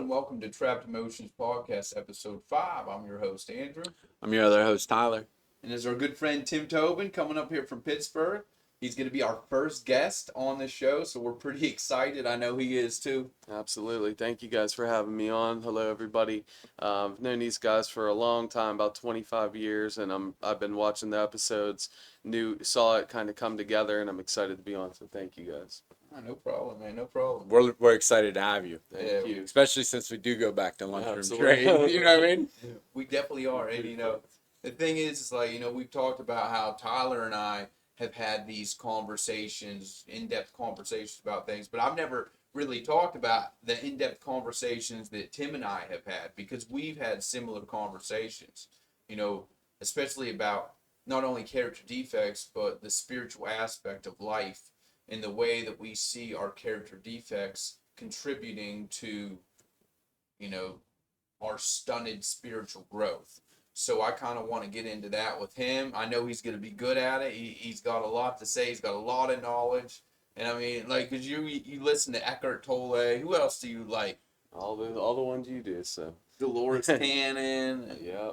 and welcome to Trapped Emotions Podcast, Episode 5. I'm your host, Andrew. I'm your other host, Tyler. And there's our good friend Tim Tobin coming up here from Pittsburgh. He's going to be our first guest on the show, so we're pretty excited. I know he is too. Absolutely. Thank you guys for having me on. Hello, everybody. I've known these guys for a long time, about 25 years, and I've been watching the episodes, saw it kind of come together, and I'm excited to be on. So thank you guys. No problem, man. No problem. We're excited to have you. Thank you. Especially since we do go back to lunchroom Absolutely. trade. You know what I mean? We definitely are. And, the thing is like, we've talked about how Tyler and I have had these conversations, in-depth conversations about things, but I've never really talked about the in-depth conversations that Tim and I have had because we've had similar conversations, especially about not only character defects, but the spiritual aspect of life and the way that we see our character defects contributing to, our stunted spiritual growth. So I kind of want to get into that with him. I know he's going to be good at it. He's got a lot to say. He's got a lot of knowledge. And I mean, like, because you listen to Eckhart Tolle. Who else do you like? All the ones you do. So Dolores Cannon. yeah.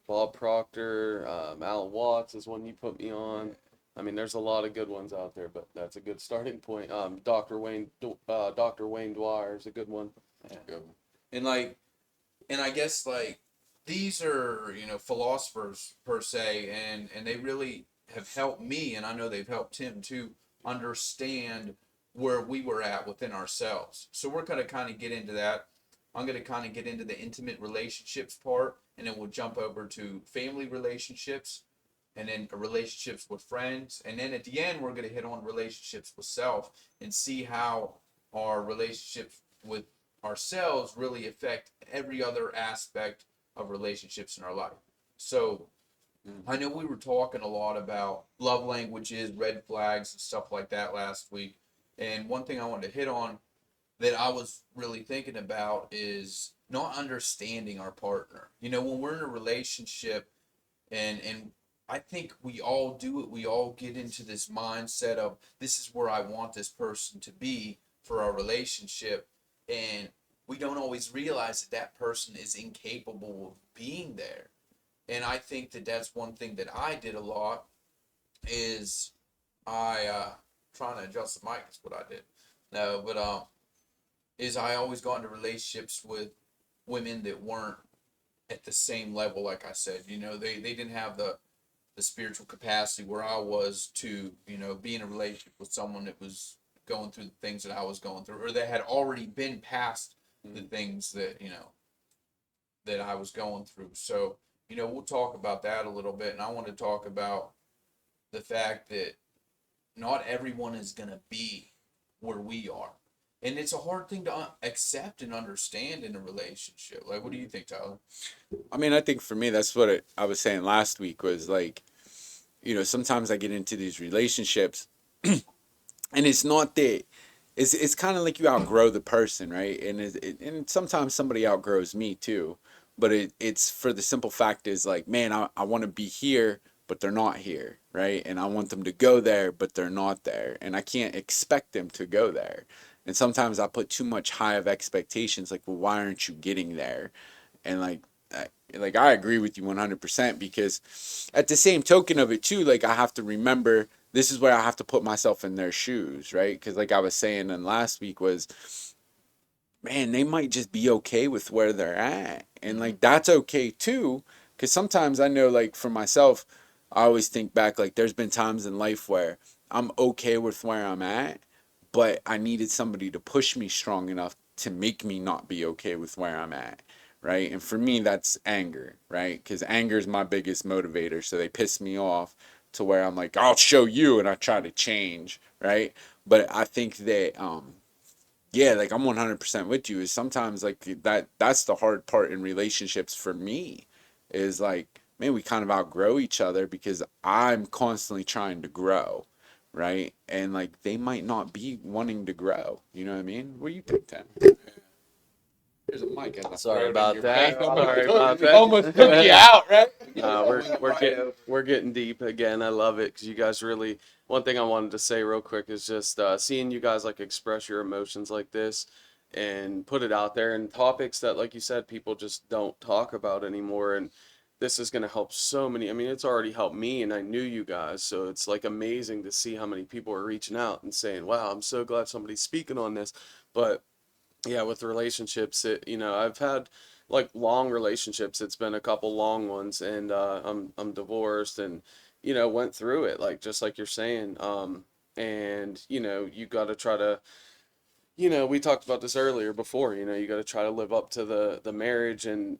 Bob Proctor, Alan Watts is one you put me on. I mean, there's a lot of good ones out there, but that's a good starting point. Dr. Wayne Dwyer is a good one. Yeah. And I guess these are, philosophers per se, and they really have helped me, and I know they've helped Tim too, understand where we were at within ourselves. So we're going to kind of get into that. I'm going to kind of get into the intimate relationships part, and then we'll jump over to family relationships, and then relationships with friends. And then at the end, we're going to hit on relationships with self and see how our relationships with ourselves really affect every other aspect of relationships in our life. So I know we were talking a lot about love languages, red flags, and stuff like that last week. And one thing I wanted to hit on that I was really thinking about is not understanding our partner. When we're in a relationship, and I think we all do it. We all get into this mindset of this is where I want this person to be for our relationship. And we don't always realize that person is incapable of being there. And I think that that's one thing that I did a lot is trying to adjust the mic is what I did. No, but is I always got into relationships with women that weren't at the same level, like I said. They didn't have the spiritual capacity where I was to, be in a relationship with someone that was going through the things that I was going through, or that had already been past the things that, that I was going through. So, we'll talk about that a little bit. And I want to talk about the fact that not everyone is going to be where we are. And it's a hard thing to accept and understand in a relationship. Like, what do you think, Tyler? I mean, I think for me, that's what I was saying last week was like, sometimes I get into these relationships and it's not that. It's kind of like you outgrow the person, right? And sometimes somebody outgrows me too. But it's for the simple fact is like, man, I want to be here, but they're not here, right? And I want them to go there, but they're not there. And I can't expect them to go there. And sometimes I put too much high of expectations, like, well, why aren't you getting there? And I agree with you 100% because at the same token of it too, like I have to remember this is where I have to put myself in their shoes, right? Because like I was saying in last week was, man, they might just be okay with where they're at. And like that's okay too. Because sometimes I know like for myself, I always think back like there's been times in life where I'm okay with where I'm at, but I needed somebody to push me strong enough to make me not be okay with where I'm at. Right. And for me, that's anger. Right. Because anger is my biggest motivator. So they piss me off to where I'm like, I'll show you. And I try to change. Right. But I think that, yeah, like I'm 100% with you is sometimes like that's the hard part in relationships for me is like, man, we kind of outgrow each other because I'm constantly trying to grow. Right. And like they might not be wanting to grow. You know what I mean? What do you think, Tim? There's a mic. Sorry about that. Sorry about that. Almost took you out, right? We're getting deep again. I love it because you guys really. One thing I wanted to say real quick is just seeing you guys like express your emotions like this and put it out there, and topics that, like you said, people just don't talk about anymore. And this is going to help so many. I mean, it's already helped me, and I knew you guys, so it's like amazing to see how many people are reaching out and saying, "Wow, I'm so glad somebody's speaking on this." But yeah, with relationships, I've had like long relationships. It's been a couple long ones, and I'm divorced, and went through it, like just like you're saying. And you got to try to, we talked about this earlier before. You got to try to live up to the marriage, and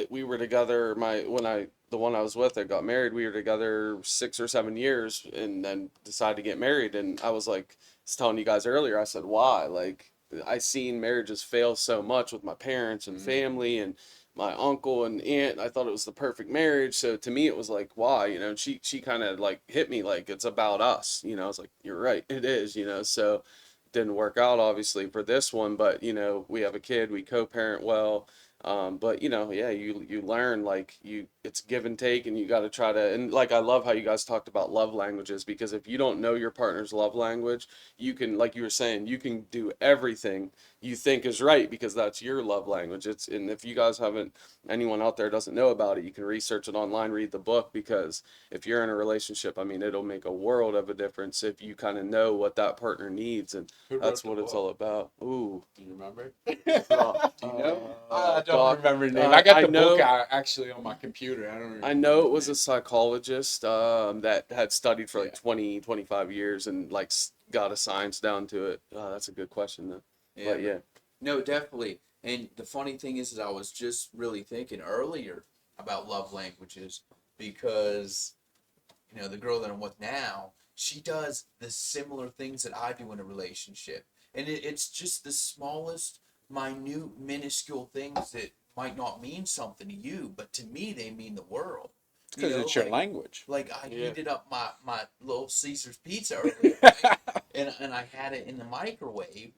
we were together. The one I was with, I got married. We were together 6 or 7 years, and then decided to get married. And I was like, I was telling you guys earlier. I said, why? Like, I seen marriages fail so much with my parents and family and my uncle and aunt. I thought it was the perfect marriage. So to me, it was like, why? And she kind of like hit me like it's about us. I was like, you're right, it is. So didn't work out obviously for this one, but we have a kid, we co-parent well. But yeah, you learn, like, it's give and take, and you got to try to, and like I love how you guys talked about love languages, because if you don't know your partner's love language, you can, like you were saying, you can do everything you think is right because that's your love language. And if you guys haven't, anyone out there doesn't know about it, you can research it online, read the book, because if you're in a relationship, I mean, it'll make a world of a difference if you kind of know what that partner needs, and Who that's wrote what the it's book? all about. Ooh. Do you remember? Uh, Do you know? I don't Doc, remember the name. I got I the book know. out actually on my computer. I don't I remember know it the was a name. psychologist that had studied for like Yeah. 20, 25 years and like got a science down to it. That's a good question though. Yeah, But yeah. no, definitely. And the funny thing is I was just really thinking earlier about love languages because, the girl that I'm with now, she does the similar things that I do in a relationship. And it's just the smallest, minute, minuscule things that might not mean something to you, but to me, they mean the world. It's because it's your Like, language. I Yeah. heated up my little Caesar's pizza earlier, right? And I had it in the microwave,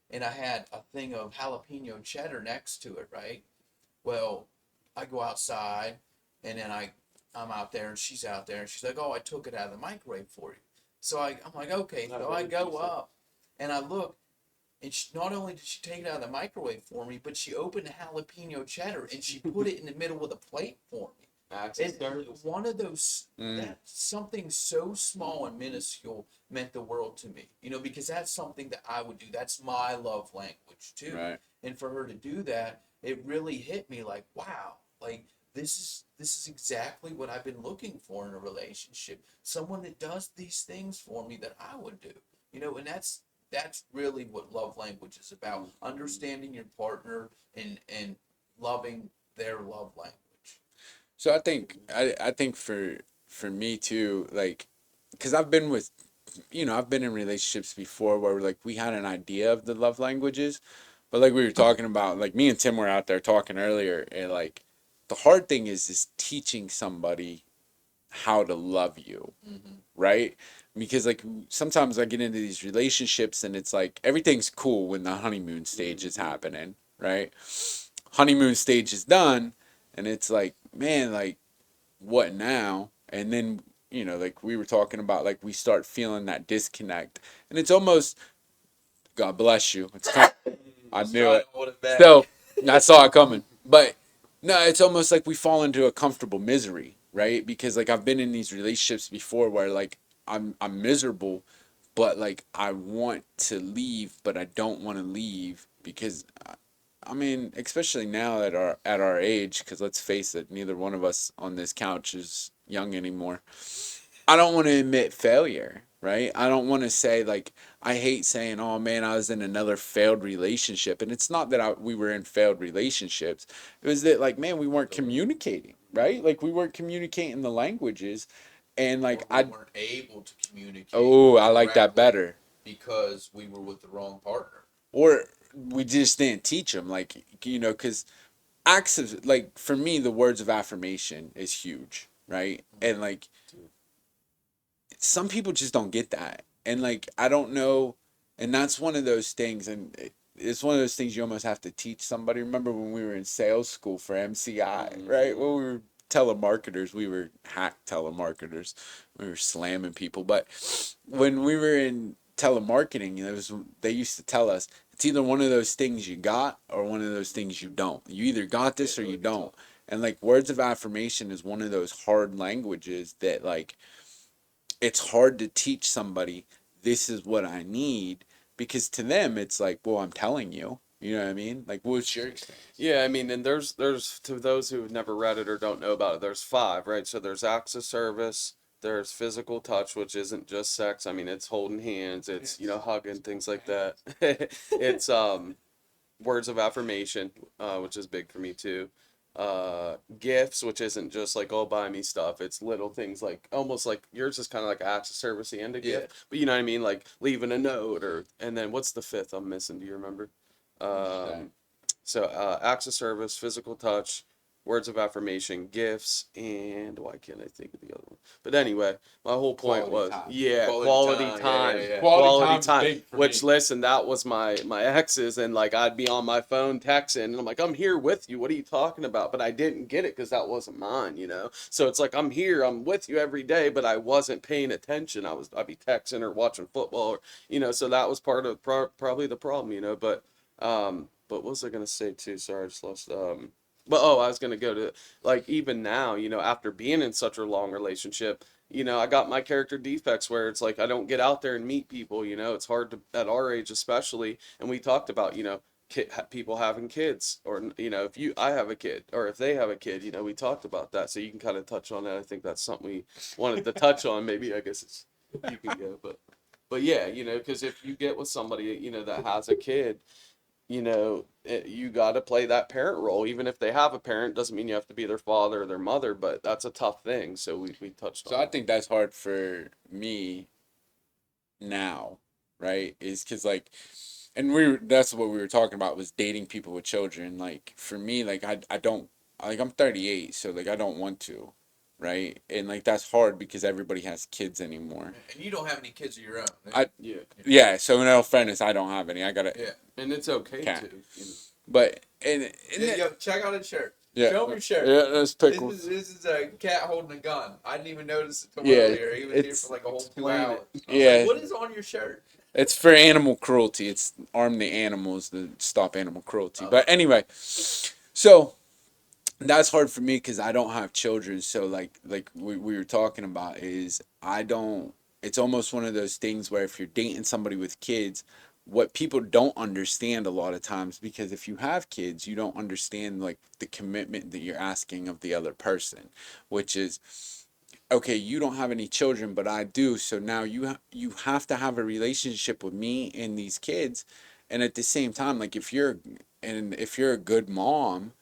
and I had a thing of jalapeno cheddar next to it, right? Well, I go outside, and then I'm out there, and she's out there, and she's like, "Oh, I took it out of the microwave for you." So I'm like, "Okay." No, So what I did she go say? up, and I look, and not only did she take it out of the microwave for me, but she opened the jalapeno cheddar and she put it in the middle of the plate for me. Access And service. one of those, Mm. that something so small and minuscule meant the world to me, because that's something that I would do. That's my love language too. Right. And for her to do that, it really hit me like, wow, like this is exactly what I've been looking for in a relationship. Someone that does these things for me that I would do. And that's really what love language is about. Understanding your partner and loving their love language. So I think for me too, like, because I've been in relationships before where like we had an idea of the love languages, but like we were talking about, like me and Tim were out there talking earlier, and like the hard thing is teaching somebody how to love you, Mm-hmm. right? Because like sometimes I get into these relationships and it's like everything's cool when the honeymoon stage is happening, right? Honeymoon stage is done, and it's like, man, like what now? And then, like we were talking about, like we start feeling that disconnect, and it's almost, God bless you. It's kind I knew it. So I saw it coming, but no, it's almost like we fall into a comfortable misery, right? Because like I've been in these relationships before where like I'm miserable, but like I want to leave, but I don't want to leave because I mean, especially now at our age, because let's face it, neither one of us on this couch is young anymore. I don't want to admit failure, right? I don't want to say like I hate saying, "Oh man, I was in another failed relationship," and it's not that we were in failed relationships. It was that like, man, we weren't communicating, right? Like we weren't communicating the languages, and like Or we weren't able to communicate oh, I like that correctly better. because we were with the wrong partner. Or we just didn't teach them, like because acts of like for me the words of affirmation is huge, right? And like some people just don't get that, and like I don't know, and that's one of those things, and it's one of those things you almost have to teach somebody. Remember when we were in sales school for MCI, right? When we were telemarketers, we were hack telemarketers, we were slamming people, but when we were in telemarketing, they used to tell us It's either one of those things you got or one of those things you don't. You either got this or you don't. And like words of affirmation is one of those hard languages that like it's hard to teach somebody this is what I need because to them it's like, well, I'm telling you. You know what I mean? Like, what's your experience? Yeah, I mean, and there's to those who have never read it or don't know about it, there's five, right? So there's acts of service, there's physical touch, which isn't just sex. I mean, it's holding hands, it's hugging, things like that. It's words of affirmation, which is big for me too. Gifts, which isn't just like, oh, buy me stuff. It's little things like almost like yours is kind of like acts of service and a Yeah. gift, but you know what I mean, like leaving a note or. And then what's the fifth I'm missing? Do you remember? Um, so acts of service, physical touch, words of affirmation, gifts, and why can't I think of the other one? But anyway, my whole point Quality was, time. yeah, Quality quality time, time, yeah. Quality time's time. big for Which, me. listen, that was my ex's, and like I'd be on my phone texting, and I'm like, I'm here with you. What are you talking about? But I didn't get it because that wasn't mine, you know. So it's like I'm here, I'm with you every day, but I wasn't paying attention. I'd be texting or watching football, or so that was part of probably the problem, you know. But what was I gonna say too? Sorry, I just lost. But oh, I was gonna go to like even now, after being in such a long relationship, I got my character defects where it's like I don't get out there and meet people. It's hard to at our age especially. And we talked about people having kids, or if I have a kid or if they have a kid, we talked about that. So you can kind of touch on that. I think that's something we wanted to touch on. Maybe I guess you can go, but yeah, because if you get with somebody that has a kid, you got to play that parent role. Even if they have a parent, doesn't mean you have to be their father or their mother, but that's a tough thing. So we touched So on I it. think that's hard for me now, right? Is because like, and that's what we were talking about was dating people with children. Like for me, like I don't like I'm 38, so like I don't want to, right? And like that's hard because everybody has kids anymore. And you don't have any kids of your own. Yeah. Yeah, so in all fairness, I don't have any. I got a Yeah. And it's okay cat, to. but Yo, check out his shirt. yeah, Show him your shirt. yeah, let's pick. This is a cat holding a gun. I didn't even notice it till Yeah, earlier. He was here it's for like a whole 2 Explain it. hours. I was Yeah. like, what is on your shirt? It's for animal cruelty. It's arm the animals to stop animal cruelty. Oh. But anyway, so that's hard for me because I don't have children. So like we were talking about is I don't. It's almost one of those things where if you're dating somebody with kids, what people don't understand a lot of times because if you have kids, you don't understand like the commitment that you're asking of the other person, which is okay, you don't have any children, but I do. So now you have to have a relationship with me and these kids, and at the same time, like if you're a good mom,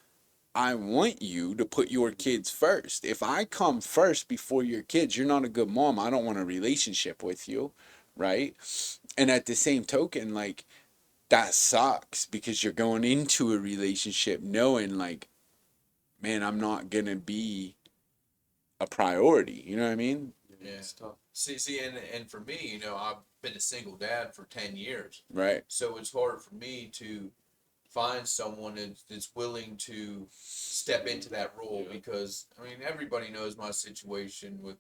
I want you to put your kids first. If I come first before your kids, you're not a good mom. I don't want a relationship with you, right? And at the same token, like that sucks because you're going into a relationship knowing like, man, I'm not gonna be a priority. You know what I mean? Yeah. It's tough. See, and for me, I've been a single dad for 10 years. Right. So it's hard for me to find someone that's willing to step into that role because, I mean, everybody knows my situation with,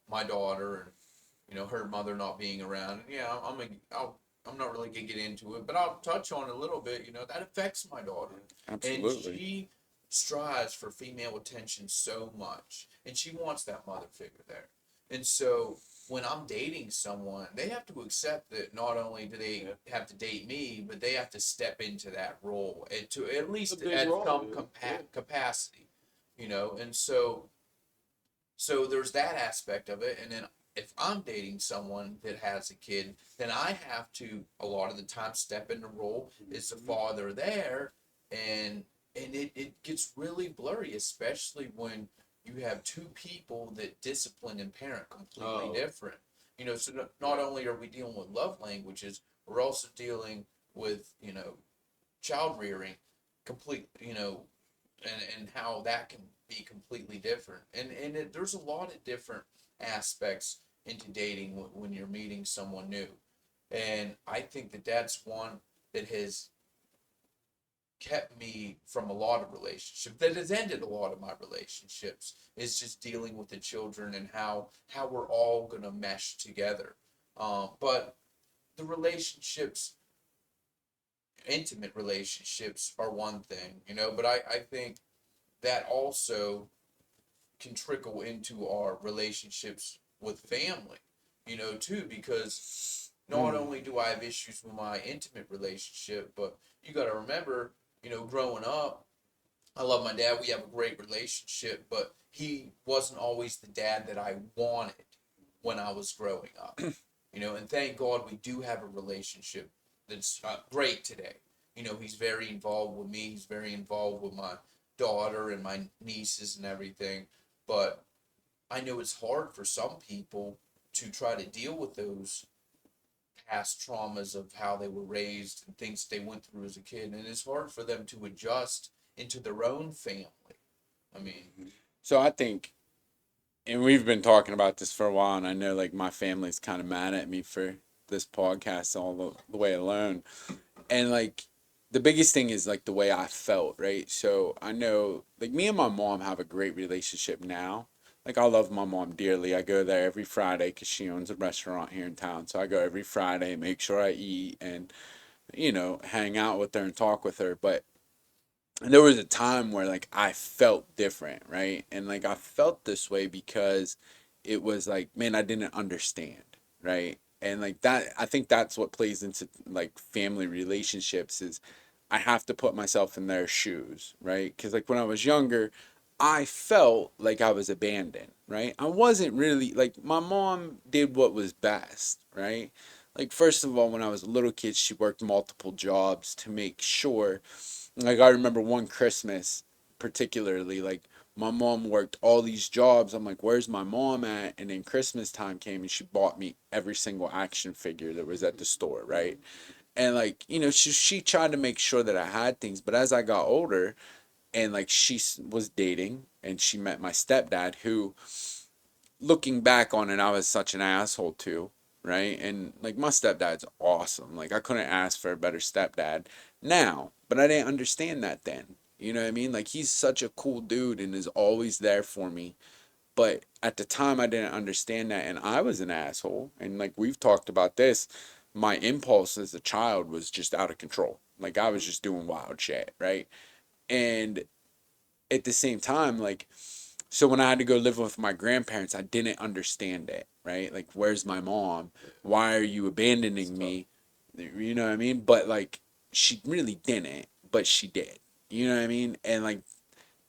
my daughter and, her mother not being around. And yeah, I'm not really gonna get into it, but I'll touch on it a little bit. That affects my daughter, and Absolutely. she strives for female attention so much, and she wants that mother figure there. And so when I'm dating someone, they have to accept that not only do they have to date me, but they have to step into that role and to at least It's a big at role, some yeah. capacity, and so there's that aspect of it. And then if I'm dating someone that has a kid, then I have to a lot of the time step in the role as the father there, and it gets really blurry, especially when you have two people that discipline and parent completely Oh. different. So not only are we dealing with love languages, we're also dealing with child rearing, complete and how that can be completely different. And there's a lot of different aspects into dating when you're meeting someone new. And I think that that's one that has kept me from a lot of relationships, that has ended a lot of my relationships, is just dealing with the children and how we're all gonna mesh together. But the relationships intimate relationships are one thing, you know, but I think that also can trickle into our relationships with family, you know, too, because not only do I have issues with my intimate relationship, but you got to remember, you know, growing up, I love my dad. We have a great relationship, but he wasn't always the dad that I wanted when I was growing up. You know, and thank God we do have a relationship that's great today. You know, he's very involved with me. He's very involved with my daughter and my nieces and everything. But I know it's hard for some people to try to deal with those past traumas of how they were raised and things they went through as a kid, and it's hard for them to adjust into their own family. I mean, So I think, and we've been talking about this for a while, and I know like my family's kind of mad at me for this podcast all the way alone. And like the biggest thing is like the way I felt, right? So I know like me and my mom have a great relationship now. Like I love my mom dearly. I go there every Friday because she owns a restaurant here in town. So I go every Friday, make sure I eat and, you know, hang out with her and talk with her. But there was a time where like I felt different, right? And like I felt this way because it was like, man, I didn't understand, right? And like that, I think that's what plays into like family relationships is I have to put myself in their shoes, right? Because like when I was younger, I felt like I was abandoned, right? I wasn't really like my mom did what was best, right? Like first of all, when I was a little kid, she worked multiple jobs to make sure like I remember one Christmas particularly, like my mom worked all these jobs. I'm like, where's my mom at? And then Christmas time came and she bought me every single action figure that was at the store, right? And like, you know, she tried to make sure that I had things, but as I got older and like was dating and she met my stepdad who looking back on it, I was such an asshole too, right? And like my stepdad's awesome. Like I couldn't ask for a better stepdad now, but I didn't understand that then. You know what I mean? Like he's such a cool dude and is always there for me. But at the time I didn't understand that and I was an asshole. And like we've talked about this, my impulse as a child was just out of control. Like I was just doing wild shit, right? And at the same time, like so when I had to go live with my grandparents, I didn't understand it, right? Like, where's my mom? Why are you abandoning me? You know what I mean? But like, she really didn't, but she did. You know what I mean? And like,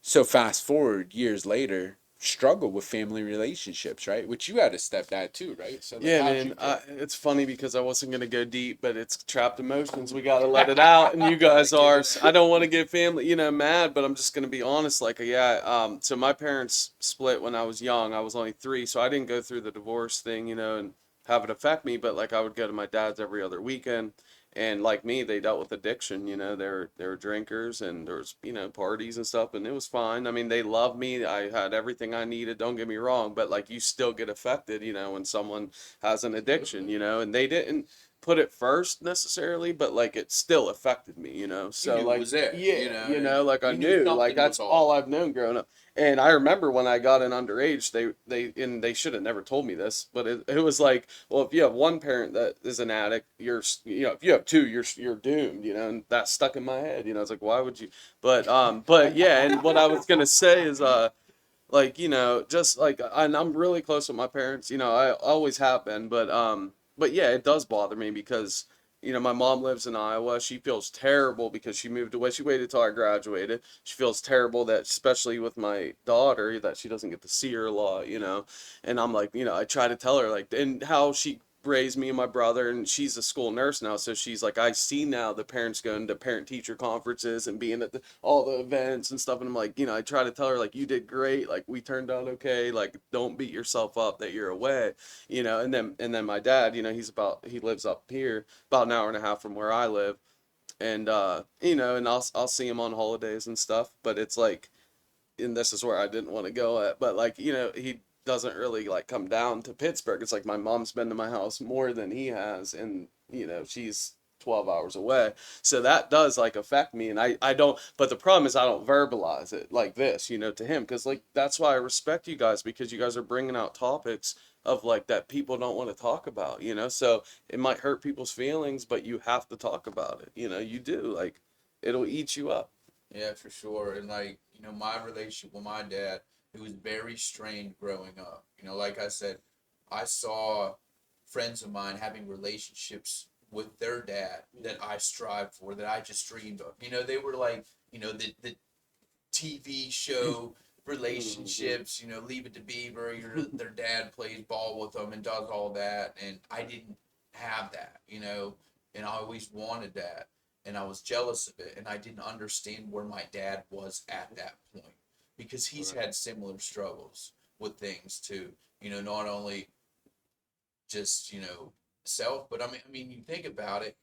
so fast forward years later, struggle with family relationships, right? Which you had a stepdad too, right? So like, Yeah, how'd you man. feel? It's funny because I wasn't gonna go deep, but it's trapped emotions. We gotta let it out, and you guys are. I don't want to get family, mad, but I'm just gonna be honest. Like, yeah. So my parents split when I was young. I was only 3, so I didn't go through the divorce thing, and have it affect me. But like, I would go to my dad's every other weekend, and like me, they dealt with addiction. They were drinkers, and there was parties and stuff, and it was fine. I mean, they loved me. I had everything I needed. Don't get me wrong, but like, you still get affected, when someone has an addiction, and they didn't put it first necessarily, but like it still affected me, you So knew it like, was there, you yeah, know, and like I you knew knew, like something that's was off. all I've known growing up. And I remember when I got in underage, they should have never told me this, but it was like, well, if you have one parent that is an addict, if you have two, you're doomed, and that stuck in my head, it's like, why would you? But yeah, and what I was gonna say is, like just like, and I'm really close with my parents, I always have been, but yeah, it does bother me because my mom lives in Iowa. She feels terrible because she moved away. She waited till I graduated. She feels terrible that, especially with my daughter, that she doesn't get to see her a lot, and I'm like, I try to tell her like, and how she raised me and my brother, and she's a school nurse now, so she's like, I see now the parents going to parent teacher conferences and being at all the events and stuff, and I'm like, I try to tell her like, you did great, like we turned out okay, like don't beat yourself up that you're away, and then my dad, he lives up here about an hour and a half from where I live, and and I'll see him on holidays and stuff, but it's like, and this is where I didn't want to go at, but like, he doesn't really like come down to Pittsburgh. It's like my mom's been to my house more than he has, and she's 12 hours away. So that does like affect me. And I don't, but the problem is I don't verbalize it like this, you know, to him. Cause like, that's why I respect you guys, because you guys are bringing out topics of like that people don't want to talk about, you know? So it might hurt people's feelings, but you have to talk about it. You know, you do, like, it'll eat you up. Yeah, for sure. And like, my relationship with my dad, it was very strained growing up. Like I said, I saw friends of mine having relationships with their dad that I strived for, that I just dreamed of. They were like, the TV show Mhm. relationships, Leave It to Beaver, their dad plays ball with them and does all that. And I didn't have that, and I always wanted that. And I was jealous of it. And I didn't understand where my dad was at that point, because he's Right. had similar struggles with things too. Not only just, self, but I mean, you think about it,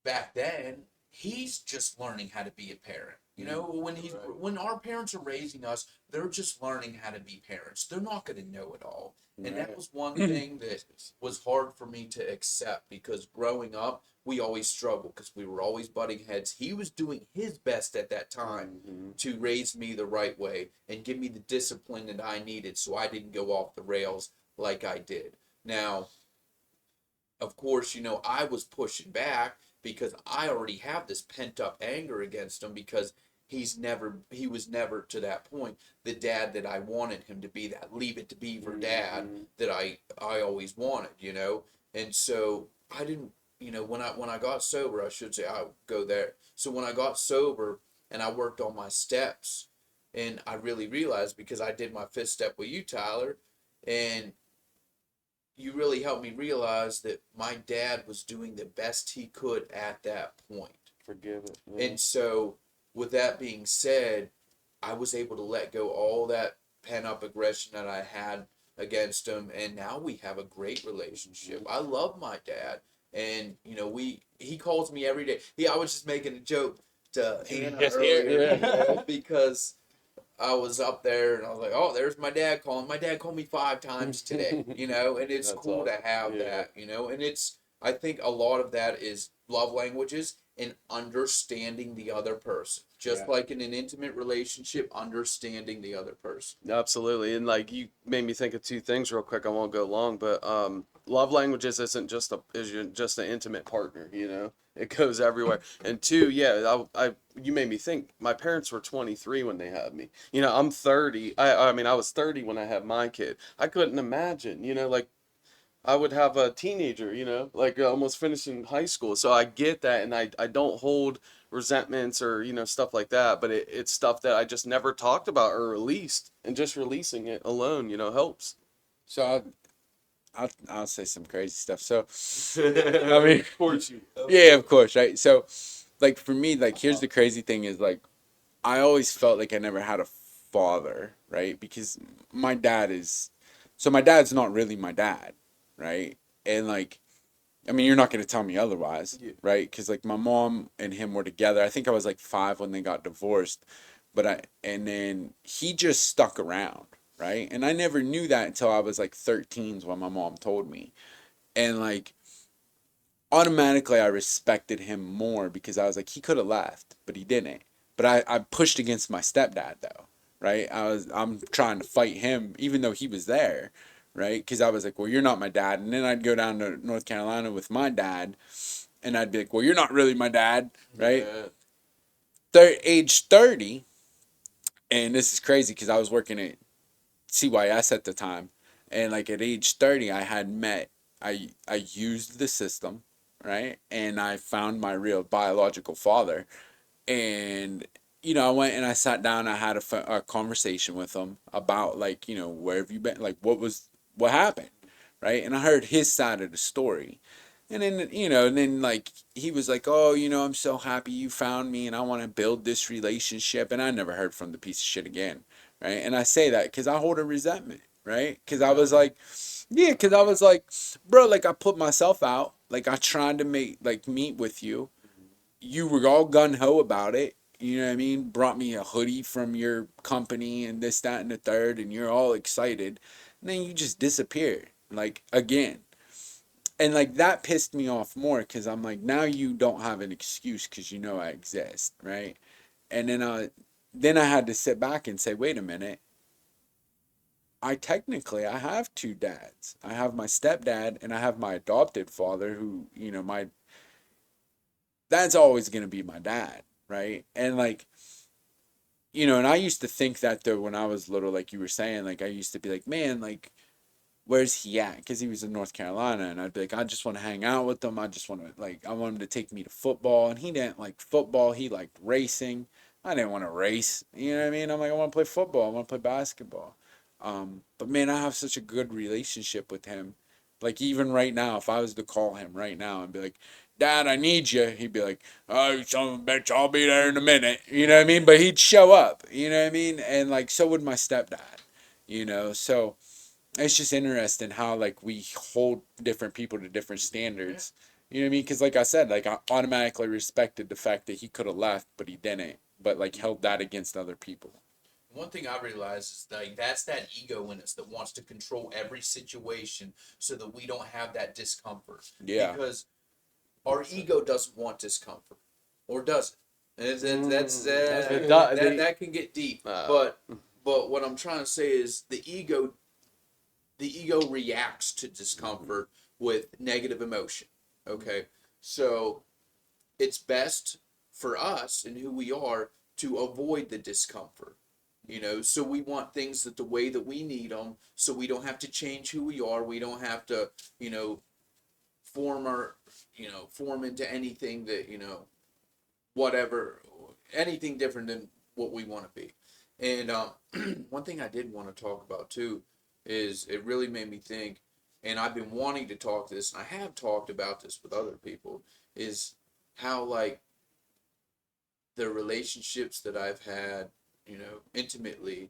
back then, he's just learning how to be a parent. Right. When our parents are raising us, they're just learning how to be parents. They're not going to know it all. And that Right. was one thing that was hard for me to accept, because growing up, we always struggled because we were always butting heads. He was doing his best at that time Mhm. to raise me the right way and give me the discipline that I needed so I didn't go off the rails like I did. Now, of course, I was pushing back because I already have this pent up anger against him, because he was never to that point the dad that I wanted him to be, that Leave It to Beaver dad Mhm. that I always wanted. And so I didn't, when I got sober, I should say, I'll go there. So when I got sober and I worked on my steps, and I really realized, because I did my fifth step with you, Tyler, and you really helped me realize that my dad was doing the best he could at that point. Forgive it. Yeah. And so, with that being said, I was able to let go all that pent up aggression that I had against him, and now we have a great relationship. Mhm. I love my dad, and he calls me every day. I was just making a joke to Hannah earlier, Yeah. because I was up there and I was like, oh, there's my dad calling. My dad called me 5 times today, and it's That's cool to awesome. have Yeah. that, and I think a lot of that is love languages and understanding the other person. Just Yeah. like in an intimate relationship, understanding the other person. Absolutely. And like you made me think of two things real quick. I won't go long, but love languages isn't just an intimate partner, you know. It goes everywhere. And two, yeah, I you made me think my parents were 23 when they had me. You know, I'm 30. I mean, I was 30 when I had my kid. I couldn't imagine, you know, like I would have a teenager, you know, like almost finishing high school. So I get that, and I don't hold resentments or you know stuff like that. But it's stuff that I just never talked about or released, and just releasing it alone, you know, helps. So I'll say some crazy stuff. So I mean, Of course you. yeah, of course, right? So like for me, like here's the crazy thing is like I always felt like I never had a father, right? Because my dad is so my dad's not really my dad, right? And like I mean, you're not going to tell me otherwise, Yeah. right? Because like my mom and him were together. I think I was like 5 when they got divorced, and then he just stuck around, right? And I never knew that until I was like 13 is when my mom told me, and like automatically I respected him more because I was like he could have left, but he didn't. But I pushed against my stepdad though, right? I'm trying to fight him even though he was there, right? Because I was like, well, you're not my dad, and then I'd go down to North Carolina with my dad, and I'd be like, well, you're not really my dad, right? Yeah. Age 30, and this is crazy because I was working at CYS at the time, and like at age 30, I had met, I used the system, right, and I found my real biological father, and I went and I sat down. I had a conversation with him about like where have you been, like what happened, right? And I heard his side of the story, and then and then like he was like, oh, I'm so happy you found me, and I want to build this relationship, and I never heard from the piece of shit again, right? And I say that because I hold a resentment, right? Because I was Really. like, yeah, because I was like, bro, like I put myself out, like I tried to meet with you, you were all gun ho about it. You know what I mean? Brought me a hoodie from your company and this, that, and the third, and you're all excited. And then you just disappeared, like again. And like that pissed me off more because I'm like, now you don't have an excuse because you know I exist, right? And then I had to sit back and say, wait a minute. I have two dads. I have my stepdad and I have my adopted father who, my dad's always going to be my dad, right? And like, and I used to think that though when I was little, like you were saying, like I used to be like, man, like where's he at? Because he was in North Carolina, and I'd be like, I just want to hang out with him. I just want to like, I want him to take me to football, and he didn't like football. He liked racing. I didn't want to race. You know what I mean? I'm like, I want to play football. I want to play basketball. But man, I have such a good relationship with him. Like even right now, if I was to call him right now and be like, Dad, I need you, he'd be like, oh, you son of a bitch, I'll be there in a minute. You know what I mean? But he'd show up. You know what I mean? And like, so would my stepdad. So it's just interesting how like we hold different people to different standards. You know what I mean? Because like I said, like I automatically respected the fact that he could have left, but he didn't. But like held that against other people. One thing I realize is like that's that ego in us that wants to control every situation so that we don't have that discomfort. Yeah. Because our ego doesn't want discomfort, or does it? That can get deep. But what I'm trying to say is the ego reacts to discomfort with negative emotion. Okay, so it's best for us and who we are to avoid the discomfort. So we want things that the way that we need them, so we don't have to change who we are. We don't have to, form our, form into anything that, whatever, anything different than what we want to be. And one thing I did want to talk about too is it really made me think, and I've been wanting to talk this, and I have talked about this with other people, is how like the relationships that I've had, intimately,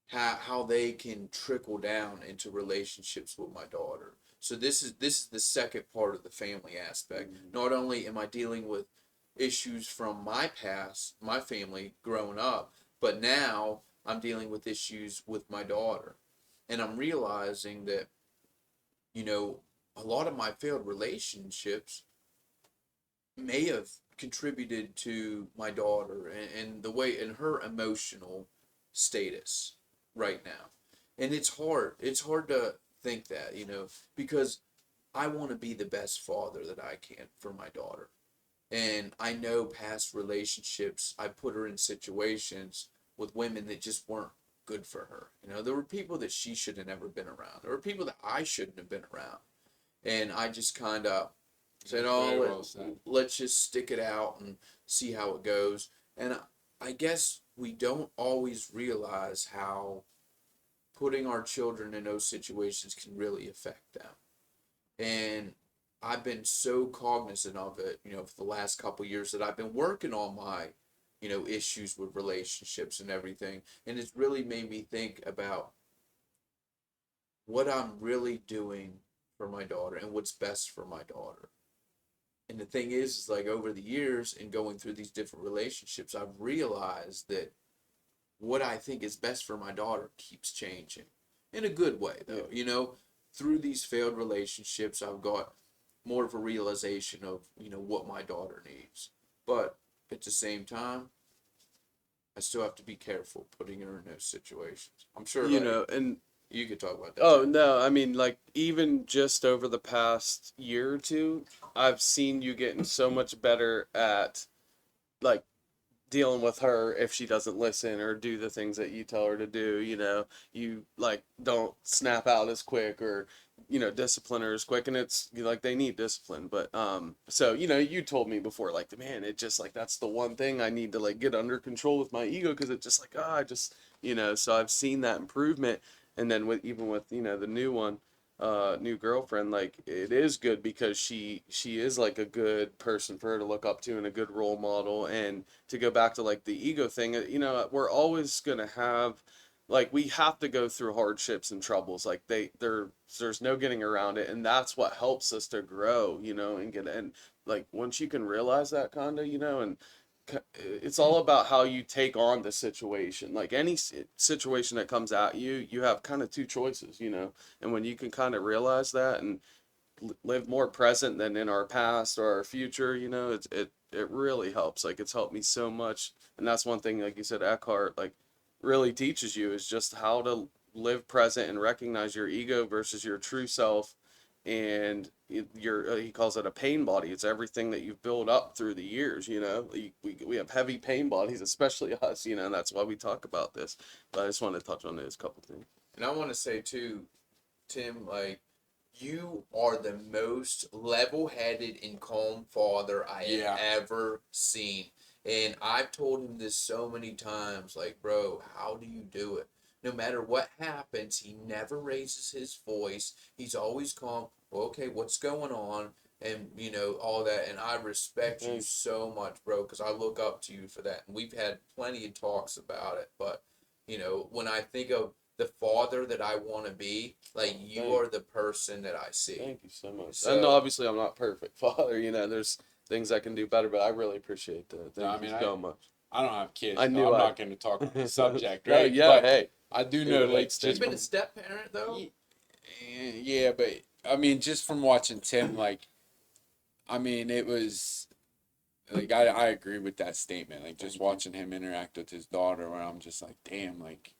how they can trickle down into relationships with my daughter. So this is the second part of the family aspect. Not only am I dealing with issues from my past, my family growing up, but now I'm dealing with issues with my daughter. And I'm realizing that, a lot of my failed relationships may have contributed to my daughter and the way in her emotional status right now. And it's hard. It's hard to think that, because I want to be the best father that I can for my daughter. And I know past relationships, I put her in situations with women that just weren't good for her. There were people that she should have never been around. There were people that I shouldn't have been around. And I just kind of said, oh, let's just stick it out and see how it goes. And I guess we don't always realize how putting our children in those situations can really affect them. And I've been so cognizant of it, for the last couple of years that I've been working on my, issues with relationships and everything. And it's really made me think about what I'm really doing for my daughter and what's best for my daughter. And the thing is like over the years and going through these different relationships, I've realized that what I think is best for my daughter keeps changing in a good way, though. Through these failed relationships, I've got more of a realization of, what my daughter needs. But at the same time, I still have to be careful putting her in those situations. I'm sure, and you could talk about that. oh too. no, I mean like even just over the past year or two, I've seen you getting so much better at like dealing with her if she doesn't listen or do the things that you tell her to do. You like don't snap out as quick or discipline her as quick, and it's like they need discipline. But so you told me before like, man, it just like that's the one thing I need to like get under control with my ego, because it's just like I just so I've seen that improvement. And then with even with the new one, new girlfriend, like it is good because she is like a good person for her to look up to and a good role model. And to go back to like the ego thing, we're always gonna have, like, we have to go through hardships and troubles. Like there's no getting around it, and that's what helps us to grow, and get, and like once you can realize that kind of, and it's all about how you take on the situation. Like any situation that comes at you, you have kind of two choices, and when you can kind of realize that and live more present than in our past or our future. You know, it really helps. Like it's helped me so much, and that's one thing, like you said, Eckhart like really teaches you is just how to live present and recognize your ego versus your true self. And your he calls it a pain body. It's everything that you've built up through the years. You know, we have heavy pain bodies, especially us. You know, and that's why we talk about this. But I just want to touch on those couple things. And I want to say too, Tim, like you are the most level-headed and calm father I Yeah. have ever seen. And I've told him this so many times, like, bro, how do you do it? No matter what happens, he never raises his voice. He's always calm. Well, okay, what's going on? And, all that. And I respect you Thanks. so much, bro, because I look up to you for that. And we've had plenty of talks about it. But, when I think of the father that I want to be, like you Thank- are the person that I see. Thank you so much. So- And obviously, I'm not perfect, Father. You know, there's things I can do better, but I really appreciate that. No, I Thank mean, you so much. I don't have kids. I so knew I'm I- not going to talk on the subject, No, right? yeah, But hey. I do It know, like, relates to You've just been a step parent though. yeah, but I mean, just from watching Tim, like, I mean, it was like I agree with that statement. Like, just watching him interact with his daughter, where I'm just like, damn, like,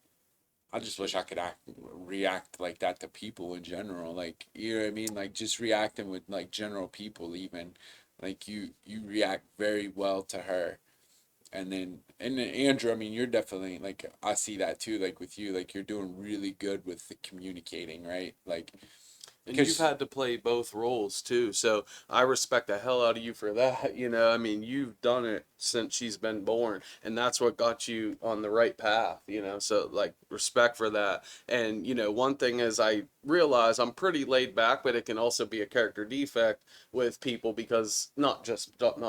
I just wish I could react like that to people in general. Like, you know what I mean? Like, just reacting with like general people, even like you react very well to her. And then Andrew, I mean, you're definitely like I see that too. Like with you, like you're doing really good with the communicating, right? Like And because you've had to play both roles too, so I respect the hell out of you for that. You know, I mean, you've done it since she's been born, and that's what got you on the right path. You know, so like respect for that. And one thing is, I realize I'm pretty laid back, but it can also be a character defect with people because not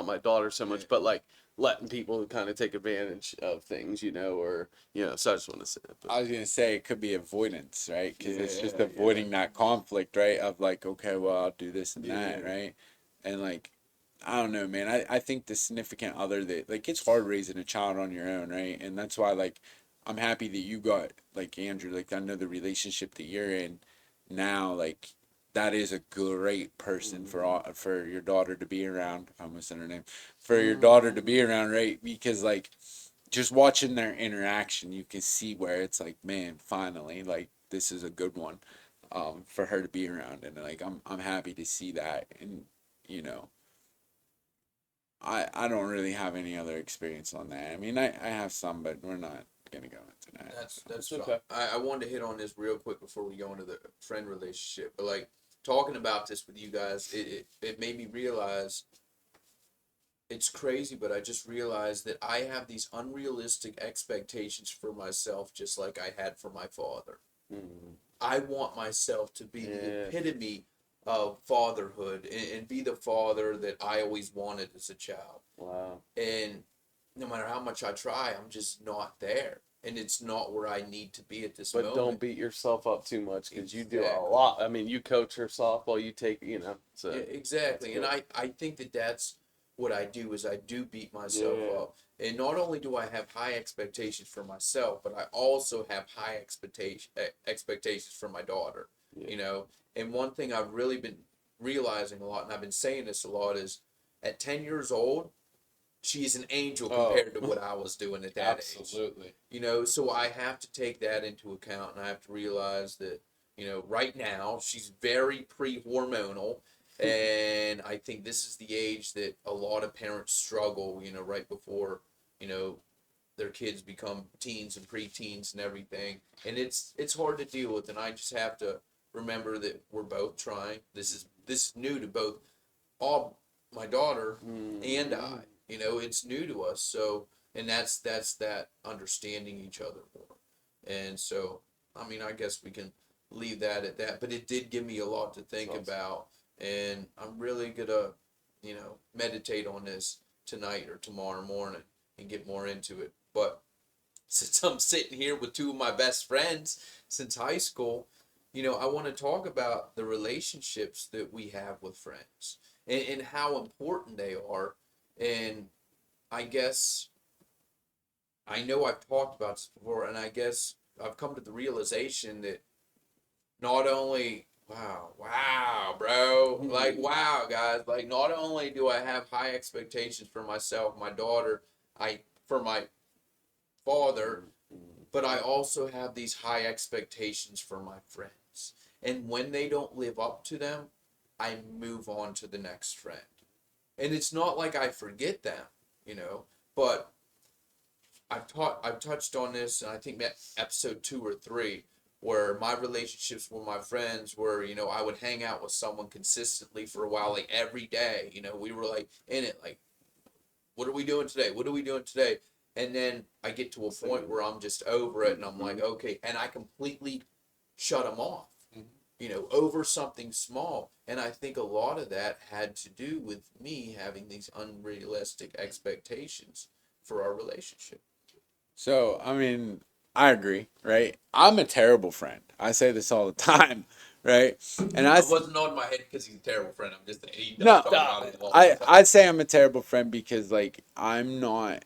my daughter so much, but like letting people kind of take advantage of things, or So I just want to say that. But, I was gonna say it could be avoidance, right? Because it's just Yeah, avoiding that conflict, right? Of like, okay, well, I'll do this and that, Yeah. right? And like, I don't know, man. I think the significant other that like it's hard raising a child on your own, right? And that's why like I'm happy that you got like Andrew. Like I know the relationship that you're in now, like that is a great person for your daughter to be around. I almost said her name. For your daughter to be around, right? Because like just watching their interaction, you can see where it's like, man, finally, like this is a good one, for her to be around, and like I'm happy to see that, and you know, I don't really have any other experience on that. I mean, I have some, but we're not gonna go into that. That's It's fine. okay. I wanted to hit on this real quick before we go into the friend relationship. But like talking about this with you guys, it made me realize it's crazy, but I just realized that I have these unrealistic expectations for myself, just like I had for my father. Mm. I want myself to be the Yeah. epitome of fatherhood and be the father that I always wanted as a child. Wow. And no matter how much I try, I'm just not there. And it's not where I need to be at this But moment. don't beat yourself up too much because you do a Exactly. lot. I mean, you coach her softball, you take, so Yeah, exactly. And that's I think that that's what I do is I do beat myself Yeah. up. And not only do I have high expectations for myself, but I also have high expectations for my daughter. Yeah. And one thing I've really been realizing a lot, and I've been saying this a lot, is at 10 years old, she's an angel compared to what I was doing at that age. Absolutely. So I have to take that into account, and I have to realize that, right now she's very pre-hormonal, and I think this is the age that a lot of parents struggle, right before, their kids become teens and preteens and everything, and it's hard to deal with, and I just have to remember that we're both trying. This is new to both all my daughter and I. It's new to us, so and that's that understanding each other more. And so, I mean, I guess we can leave that at that. But it did give me a lot to think Awesome. about, and I'm really gonna, meditate on this tonight or tomorrow morning and get more into it. But since I'm sitting here with two of my best friends since high school, I want to talk about the relationships that we have with friends and how important they are. And I guess I know I've talked about this before, and I guess I've come to the realization that not only Wow, bro. Like, wow, guys. Like, not only do I have high expectations for myself, my daughter, for my father, but I also have these high expectations for my friends. And when they don't live up to them, I move on to the next friend. And it's not like I forget them, you know, but I've touched on this, and I think that episode 2 or 3, where my relationships with my friends were, I would hang out with someone consistently for a while, like every day. We were like in it, like, what are we doing today? What are we doing today? And then I get to a point where I'm just over it, and I'm like, okay, and I completely shut them off, over something small. And I think a lot of that had to do with me having these unrealistic expectations for our relationship. So, I mean, I agree, right? I'm a terrible friend. I say this all the time, right? And I wasn't nodding my head because he's a terrible friend. I'm just he does no, talk about it a lot I of the time. I'd say I'm a terrible friend because like I'm not,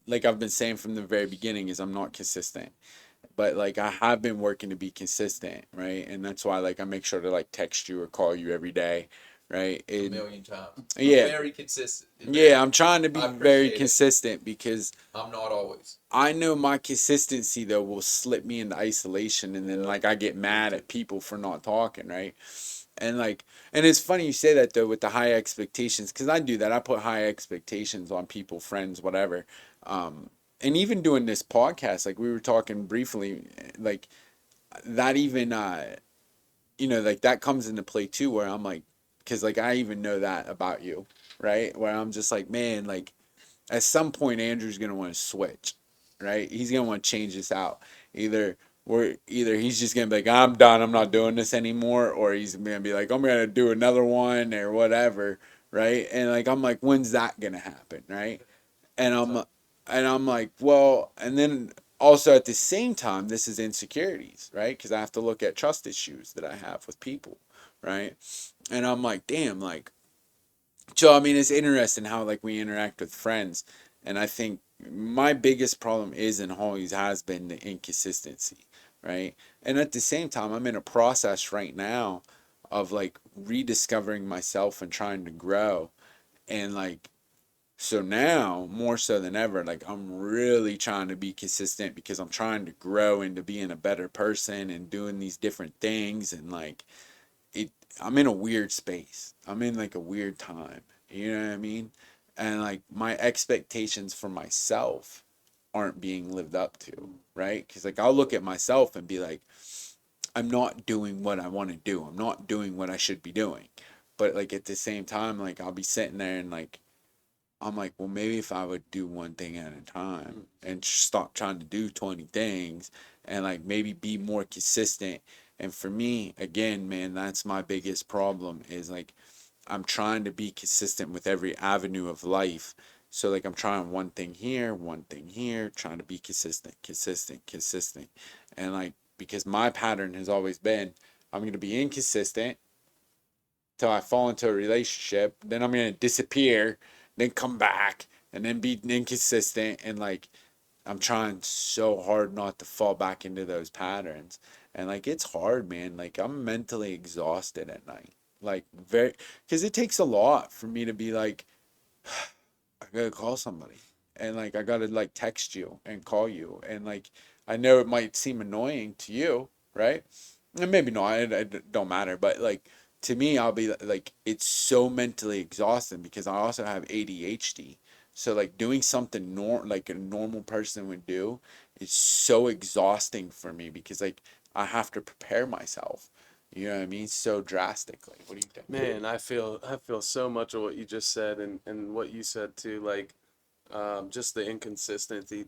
like I've been saying from the very beginning, is I'm not consistent. But like I have been working to be consistent, right? And that's why like I make sure to like text you or call you every day, right? A And million times. You're yeah, very consistent. yeah, I'm trying to be I very appreciate it. consistent because I'm not always. I know my consistency though will slip me into isolation, and then like I get mad at people for not talking, right? And like, and it's funny you say that though with the high expectations, because I do that. I put high expectations on people, friends, whatever. And even doing this podcast, like we were talking briefly, like that even like that comes into play too, where I'm like, because like I even know that about you, right? Where I'm just like, man, like at some point Andrew's gonna want to switch, right? He's gonna want to change this out. Either he's just gonna be like, I'm done, I'm not doing this anymore, or he's gonna be like, I'm gonna do another one or whatever, right? And like I'm like, when's that gonna happen, right? And I'm like, well, and then also at the same time, this is insecurities, right? Because I have to look at trust issues that I have with people, right? And I'm like, damn, like, so I mean, it's interesting how like we interact with friends, and I think my biggest problem is and always has been the inconsistency, right? And at the same time, I'm in a process right now of like rediscovering myself and trying to grow, and like so now more so than ever, like I'm really trying to be consistent because I'm trying to grow into being a better person and doing these different things, and like it I'm in a weird space. I'm in like a weird time. You know what I mean? And like my expectations for myself aren't being lived up to, right? Cuz like I'll look at myself and be like I'm not doing what I want to do. I'm not doing what I should be doing. But like at the same time like I'll be sitting there and like I'm like, well, maybe if I would do one thing at a time and stop trying to do 20 things and like maybe be more consistent. And for me, again, man, that's my biggest problem is like I'm trying to be consistent with every avenue of life. So like I'm trying one thing here, trying to be consistent. And like because my pattern has always been I'm going to be inconsistent till I fall into a relationship. Then I'm gonna disappear, then come back, and then be inconsistent. And like I'm trying so hard not to fall back into those patterns. And like it's hard, man. Like I'm mentally exhausted at night. Like very, because it takes a lot for me to be like, I gotta call somebody, and like I gotta like text you and call you, and like I know it might seem annoying to you, right? And maybe not. It don't matter. But like to me, I'll be like, it's so mentally exhausting because I also have ADHD. So like doing something like a normal person would do is so exhausting for me because like I have to prepare myself. You know what I mean? So drastically. What do you think? Man, I feel so much of what you just said, and what you said too. Like, just the inconsistency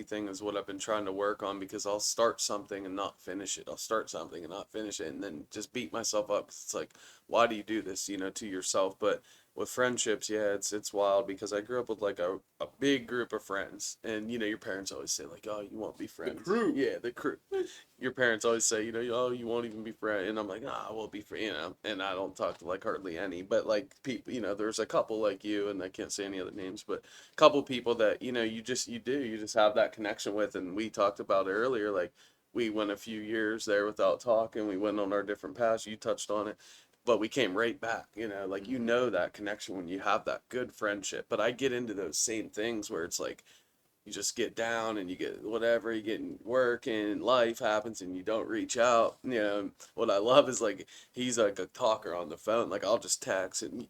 thing is what I've been trying to work on, because I'll start something and not finish it. I'll start something and not finish it, and then just beat myself up 'cause it's like, why do you do this, to yourself? But with friendships, yeah, it's wild because I grew up with like a big group of friends, and your parents always say like, oh, you won't be friends. Crew. Yeah, the crew. Your parents always say, oh, you won't even be friends, and I'm like, ah, I will be friends, and I don't talk to like hardly any, but like people, there's a couple like you, and I can't say any other names, but couple people that you just have that connection with, and we talked about it earlier, like we went a few years there without talking. We went on our different paths. You touched on it, but we came right back. Like that connection when you have that good friendship. But I get into those same things where it's like you just get down and you get whatever, you get in work and life happens and you don't reach out. What I love is like he's like a talker on the phone. Like I'll just text and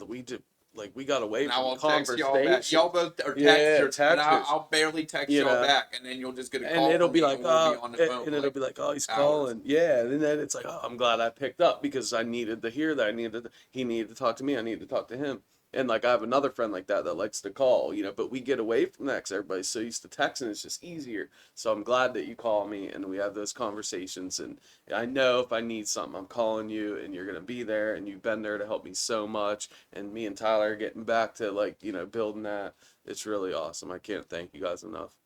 we just like we got away And I from will text y'all back. conversation. Y'all both are Yeah, texters, and texters. I'll barely text You y'all know, back, and then you'll just get a and call it'll from be me, like, and we'll be on the phone and for it'll like be like, oh, he's hours. calling. Yeah, and then it's like, oh, I'm glad I picked up because I needed to hear that. He needed to talk to me. I needed to talk to him. And like I have another friend like that likes to call, but we get away from that because everybody's so used to texting. It's just easier. So I'm glad that you call me and we have those conversations. And I know if I need something, I'm calling you and you're gonna be there. And you've been there to help me so much. And me and Tyler are getting back to like building that. It's really awesome. I can't thank you guys enough.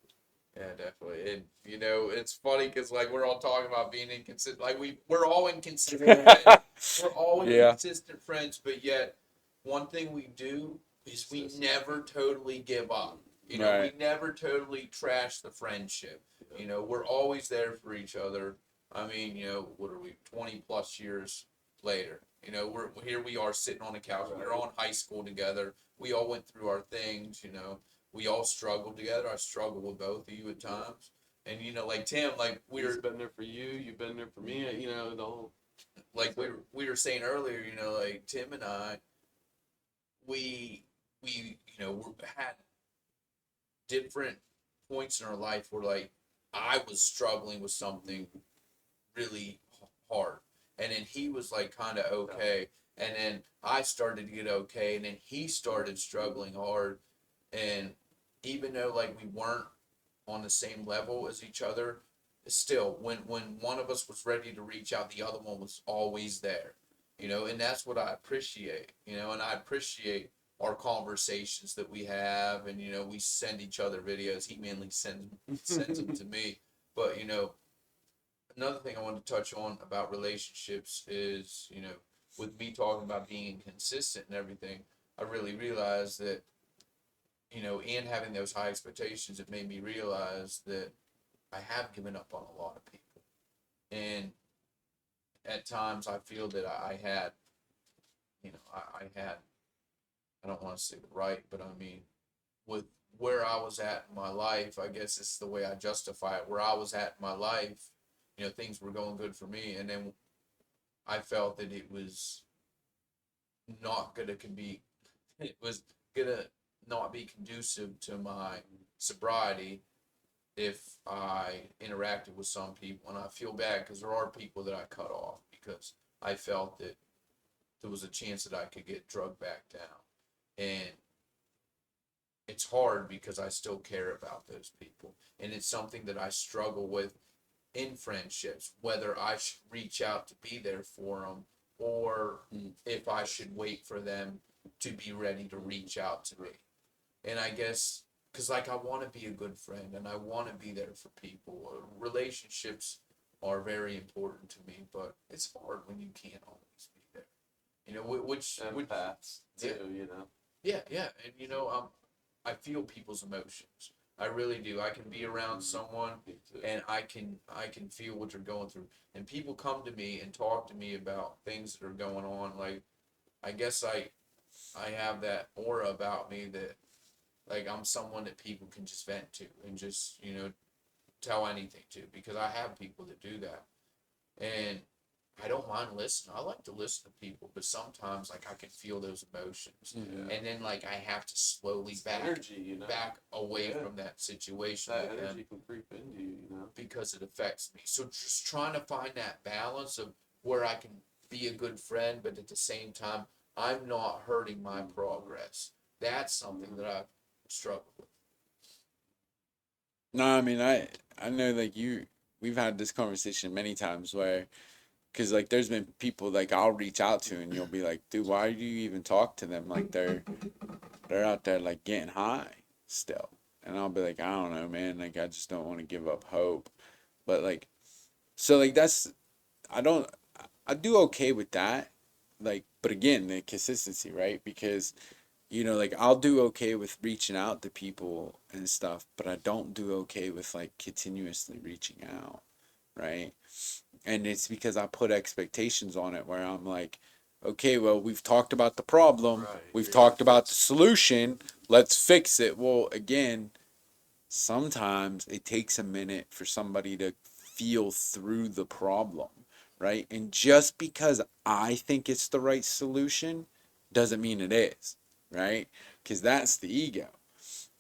Yeah, definitely. And it's funny because like we're all talking about being inconsistent. Like we're all inconsistent friends. We're all Yeah. inconsistent friends, but yet one thing we do is we never totally give up. Right. We never totally trash the friendship. We're always there for each other. I mean, what are we, 20 plus years later? We're here. We are sitting on a couch. We were all in high school together. We all went through our things. We all struggled together. I struggled with both of you at times. And like Tim, like He's been there for you. You've been there for me. The whole. like we were saying earlier, like Tim and I, we had different points in our life where like I was struggling with something really hard, and then he was like kind of okay, and then I started to get okay, and then he started struggling hard, and even though like we weren't on the same level as each other, still when one of us was ready to reach out, the other one was always there. And that's what I appreciate. And I appreciate our conversations that we have, and we send each other videos. He mainly sends them to me, but another thing I want to touch on about relationships is, with me talking about being consistent and everything, I really realized that, and having those high expectations, it made me realize that I have given up on a lot of people. And at times I feel that I had, I had, I don't want to say the right, but I mean, with where I was at in my life, I guess it's the way I justify it. Where I was at in my life, things were going good for me. And then I felt that it was not going to be, it was going to not be conducive to my sobriety if I interacted with some people. And I feel bad because there are people that I cut off because I felt that there was a chance that I could get drugged back down. And it's hard because I still care about those people. And it's something that I struggle with in friendships, whether I should reach out to be there for them or if I should wait for them to be ready to reach out to me. And I guess because like I want to be a good friend and I want to be there for people. Relationships are very important to me, but it's hard when you can't always be there. Which Empaths too. yeah, yeah, and I feel people's emotions. I really do. I can be around someone and I can feel what they're going through. And people come to me and talk to me about things that are going on. Like I guess I have that aura about me that like I'm someone that people can just vent to and just, tell anything to because I have people that do that. And I don't mind listening. I like to listen to people, but sometimes like I can feel those emotions, and then like I have to slowly back away from that situation. That energy can creep into you, because it affects me. So just trying to find that balance of where I can be a good friend, but at the same time I'm not hurting my progress. That's something that I've struggled with. No, I mean I know like we've had this conversation many times where because like there's been people like I'll reach out to and you'll be like, dude, why do you even talk to them? Like they're out there like getting high still. And I'll be like, I don't know, man, like I just don't want to give up hope. But like so like that's I don't I do okay with that. Like but again, the consistency, right? Because like I'll do okay with reaching out to people and stuff, but I don't do okay with like continuously reaching out. right? And it's because I put expectations on it where I'm like, okay, well, we've talked about the problem, Right. we've You're talked gonna about the fix solution, let's fix it. Well, again, sometimes it takes a minute for somebody to feel through the problem, right? And just because I think it's the right solution doesn't mean it is, right? Because that's the ego.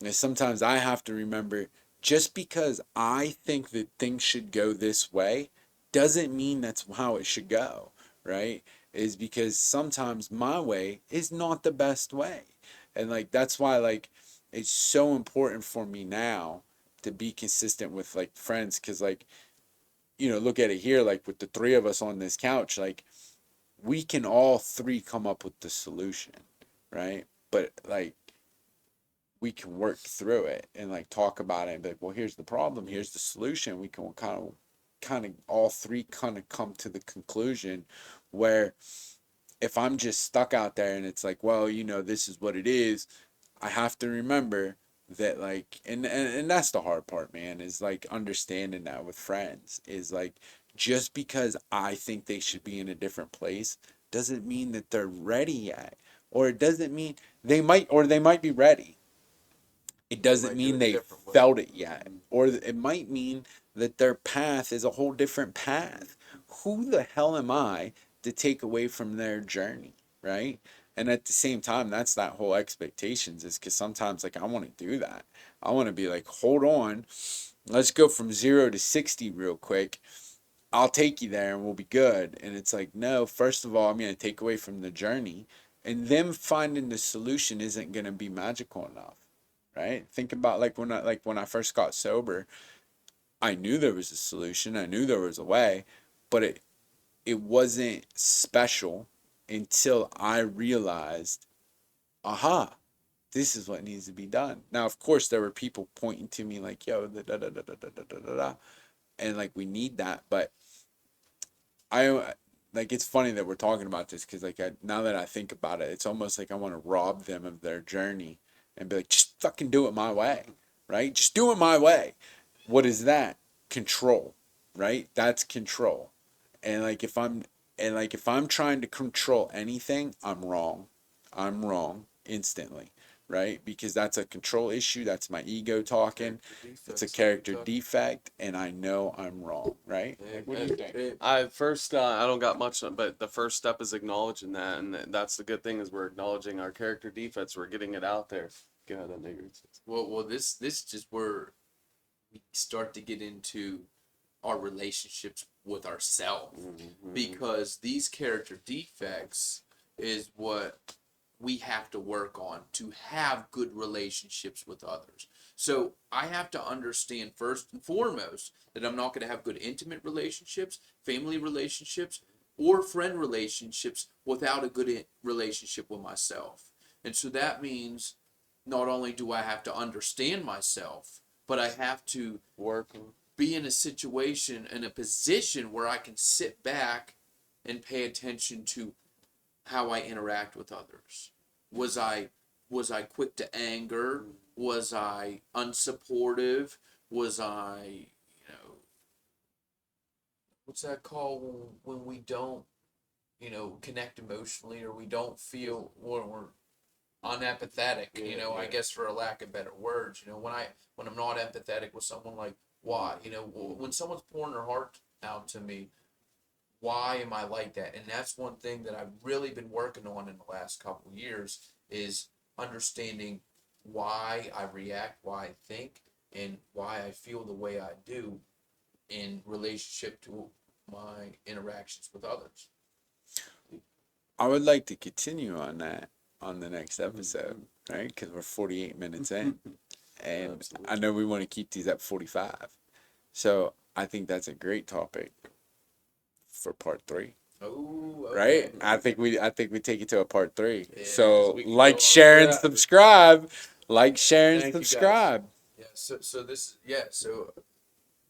And sometimes I have to remember, just because I think that things should go this way doesn't mean that's how it should go, right? Is because sometimes my way is not the best way. And like that's why like it's so important for me now to be consistent with like friends, cuz like look at it here, like with the three of us on this couch, like we can all three come up with the solution, right? But like we can work through it and like talk about it and be like, well, here's the problem, here's the solution. We can kind of all three kind of come to the conclusion where if I'm just stuck out there and it's like, well, this is what it is, I have to remember that like and that's the hard part, man, is like understanding that with friends is like just because I think they should be in a different place doesn't mean that they're ready yet, or it doesn't mean they might be ready. It They doesn't might do mean it a they different way. felt it yet, or it might mean that their path is a whole different path. Who the hell am I to take away from their journey, right? And at the same time, that's that whole expectations, is because sometimes like I want to do that. I want to be like, hold on, let's go from 0 to 60 real quick. I'll take you there and we'll be good. And it's like, no, first of all, I'm going to take away from the journey, and them finding the solution isn't going to be magical enough, right? Think about like when I first got sober, I knew there was a solution, I knew there was a way, but it wasn't special until I realized, aha, this is what needs to be done. Now, of course, there were people pointing to me like, yo, da da da da da da da da da, and like we need that, but I like it's funny that we're talking about this because now that I think about it, it's almost like I want to rob them of their journey and be like, just fucking do it my way, right? Just do it my way. What is that? Control, right? That's control. And like if I'm trying to control anything, I'm wrong. I'm wrong instantly, right? Because that's a control issue. That's my ego talking. It's a character defect, and I know I'm wrong, right? Like, what do you think? I don't got much, but the first step is acknowledging that, and that's the good thing is we're acknowledging our character defects. We're getting it out there. Go ahead, that nigger. Well, this just where we start to get into our relationships with ourselves, because these character defects is what we have to work on to have good relationships with others. So I have to understand first and foremost that I'm not going to have good intimate relationships, family relationships, or friend relationships without a good relationship with myself. And so that means not only do I have to understand myself, but I have to Work. be in a situation, in a position where I can sit back and pay attention to how I interact with others. Was I quick to anger? Was I unsupportive? Was I, what's that called when we don't, connect emotionally, or we don't feel, or we're unempathetic, I guess, for a lack of better words, when I'm not empathetic with someone, like, why, when someone's pouring their heart out to me, why am I like that? And that's one thing that I've really been working on in the last couple of years, is understanding why I react, why I think, and why I feel the way I do in relationship to my interactions with others. I would like to continue on that on the next episode, right? Because we're 48 minutes in, and Absolutely. I know we want to keep these at 45. So I think that's a great topic for part 3. Oh, Right? okay. I think we take it to a part 3. Yeah, so we can go like, on share, for and that. subscribe. Like, share, and Thank you, guys. subscribe. Yeah.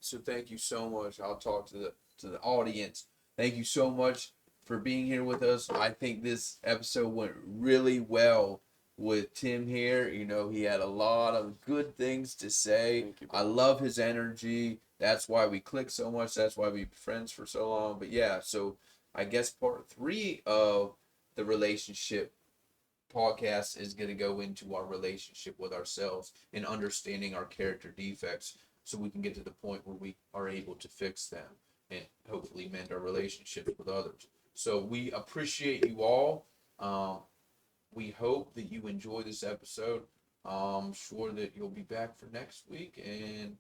So thank you so much. I'll talk to the audience. Thank you so much for being here with us. I think this episode went really well. with Tim here. You know, he had a lot of good things to say. Thank you, I love his energy. That's why we click so much. That's why we've been friends for so long. But yeah, so I guess part 3 of the relationship podcast is going to go into our relationship with ourselves and understanding our character defects so we can get to the point where we are able to fix them and hopefully mend our relationships with others. So we appreciate you all. We hope that you enjoy this episode. I'm sure that you'll be back for next week. And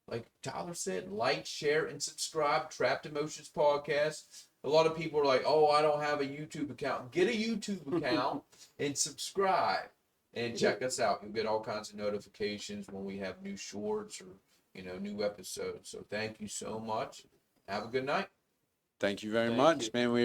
like Tyler said, like, share, and subscribe. Trapped Emotions Podcast. A lot of people are like, oh, I don't have a YouTube account. Get a YouTube account and subscribe and check us out. You'll get all kinds of notifications when we have new shorts or, you know, new episodes. So thank you so much. Have a good night. Thank you very Thank much, you. man. We